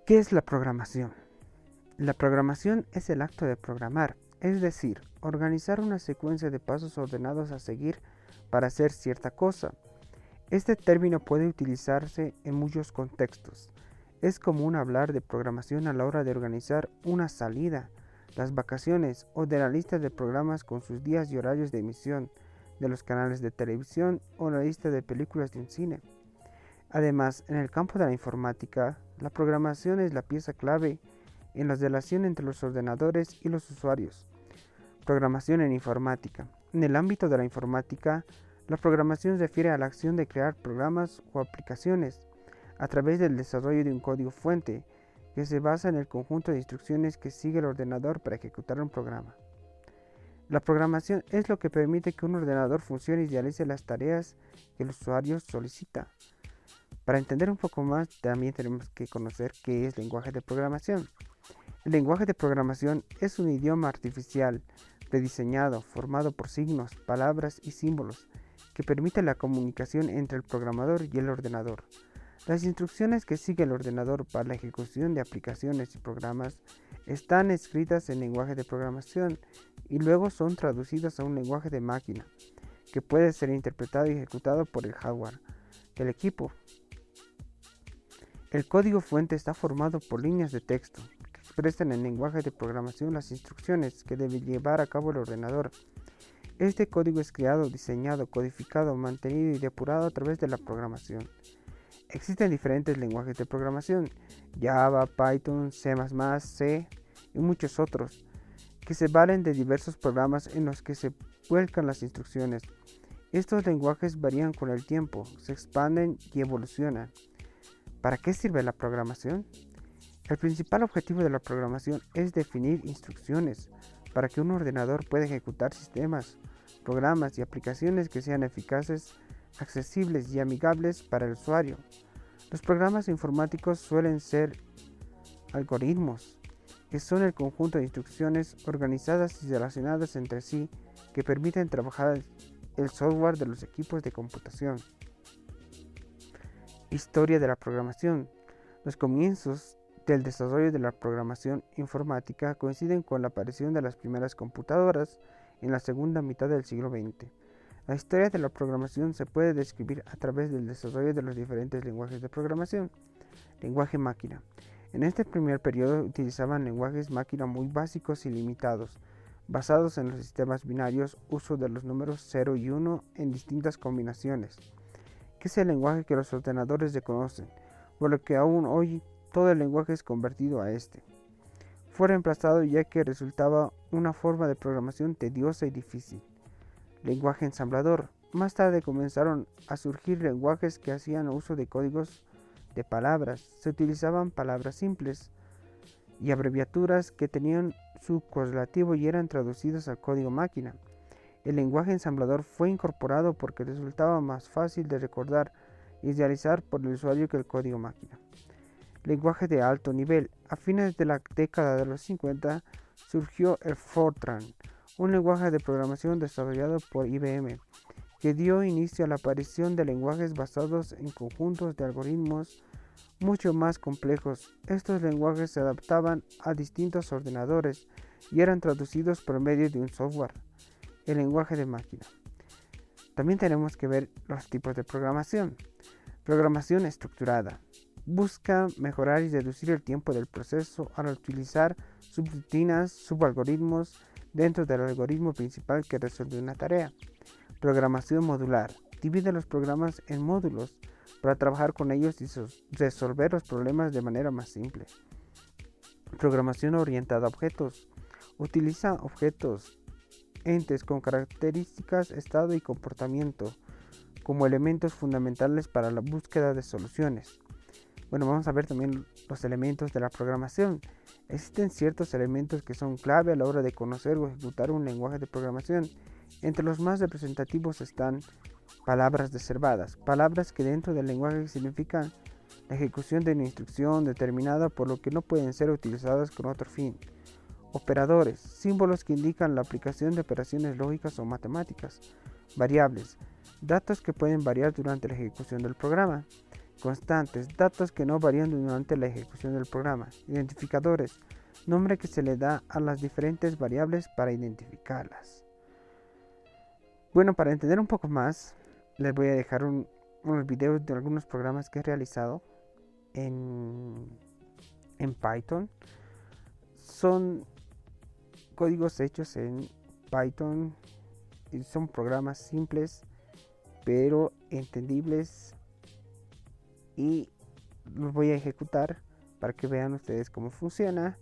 ¿Qué es la programación? La programación es el acto de programar, es decir, organizar una secuencia de pasos ordenados a seguir para hacer cierta cosa. Este término puede utilizarse en muchos contextos. Es común hablar de programación a la hora de organizar una salida, las vacaciones o de la lista de programas con sus días y horarios de emisión de los canales de televisión o la lista de películas de un cine. Además, en el campo de la informática, la programación es la pieza clave en la relación entre los ordenadores y los usuarios. Programación en informática. En el ámbito de la informática, la programación se refiere a la acción de crear programas o aplicaciones a través del desarrollo de un código fuente que se basa en el conjunto de instrucciones que sigue el ordenador para ejecutar un programa. La programación es lo que permite que un ordenador funcione y realice las tareas que el usuario solicita. Para entender un poco más, también tenemos que conocer qué es lenguaje de programación. El lenguaje de programación es un idioma artificial, prediseñado, formado por signos, palabras y símbolos, que permite la comunicación entre el programador y el ordenador. Las instrucciones que sigue el ordenador para la ejecución de aplicaciones y programas están escritas en lenguaje de programación y luego son traducidas a un lenguaje de máquina, que puede ser interpretado y ejecutado por el hardware del equipo. El código fuente está formado por líneas de texto que expresan en lenguaje de programación las instrucciones que debe llevar a cabo el ordenador. Este código es creado, diseñado, codificado, mantenido y depurado a través de la programación. Existen diferentes lenguajes de programación: Java, Python, C++, C y muchos otros, que se valen de diversos programas en los que se vuelcan las instrucciones. Estos lenguajes varían con el tiempo, se expanden y evolucionan. ¿Para qué sirve la programación? El principal objetivo de la programación es definir instrucciones para que un ordenador pueda ejecutar sistemas, programas y aplicaciones que sean eficaces, accesibles y amigables para el usuario. Los programas informáticos suelen ser algoritmos, que son el conjunto de instrucciones organizadas y relacionadas entre sí que permiten trabajar el software de los equipos de computación. Historia de la programación. Los comienzos del desarrollo de la programación informática coinciden con la aparición de las primeras computadoras en la segunda mitad del siglo XX. La historia de la programación se puede describir a través del desarrollo de los diferentes lenguajes de programación. Lenguaje máquina. En este primer periodo utilizaban lenguajes máquina muy básicos y limitados, basados en los sistemas binarios, uso de los números 0 y 1 en distintas combinaciones, que es el lenguaje que los ordenadores reconocen, por lo que aún hoy todo el lenguaje es convertido a este. Fue reemplazado ya que resultaba una forma de programación tediosa y difícil. Lenguaje ensamblador. Más tarde comenzaron a surgir lenguajes que hacían uso de códigos de palabras. Se utilizaban palabras simples y abreviaturas que tenían su correlativo y eran traducidos al código máquina. El lenguaje ensamblador fue incorporado porque resultaba más fácil de recordar y realizar por el usuario que el código máquina. Lenguaje de alto nivel. A fines de la década de los 50 surgió el Fortran, un lenguaje de programación desarrollado por IBM, que dio inicio a la aparición de lenguajes basados en conjuntos de algoritmos mucho más complejos. Estos lenguajes se adaptaban a distintos ordenadores y eran traducidos por medio de un software. El lenguaje de máquina. También tenemos que ver los tipos de programación. Programación estructurada. Busca mejorar y reducir el tiempo del proceso al utilizar subrutinas, subalgoritmos dentro del algoritmo principal que resuelve una tarea. Programación modular. Divide los programas en módulos para trabajar con ellos y resolver los problemas de manera más simple. Programación orientada a objetos. Utiliza objetos, entes con características, estado y comportamiento como elementos fundamentales para la búsqueda de soluciones. Bueno, vamos a ver también los elementos de la programación. Existen ciertos elementos que son clave a la hora de conocer o ejecutar un lenguaje de programación. Entre los más representativos están palabras reservadas, palabras que dentro del lenguaje significan la ejecución de una instrucción determinada por lo que no pueden ser utilizadas con otro fin. Operadores, símbolos que indican la aplicación de operaciones lógicas o matemáticas. Variables, datos que pueden variar durante la ejecución del programa. constantes, datos que no varían durante la ejecución del programa, identificadores, nombre que se le da a las diferentes variables para identificarlas. Bueno, para entender un poco más, les voy a dejar unos videos de algunos programas que he realizado en Python. Son códigos hechos en Python y son programas simples pero entendibles, y los voy a ejecutar para que vean ustedes cómo funciona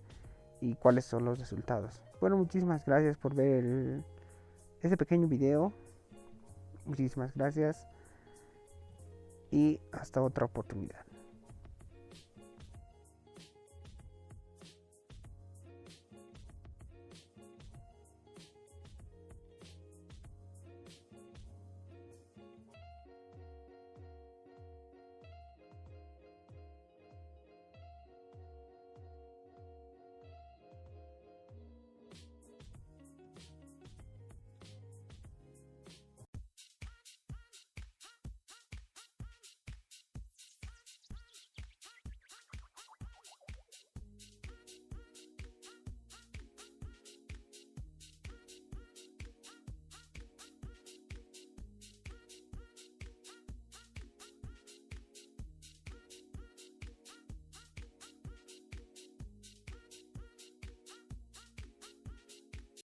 y cuáles son los resultados. Bueno, muchísimas gracias por ver este pequeño video. Muchísimas gracias y hasta otra oportunidad.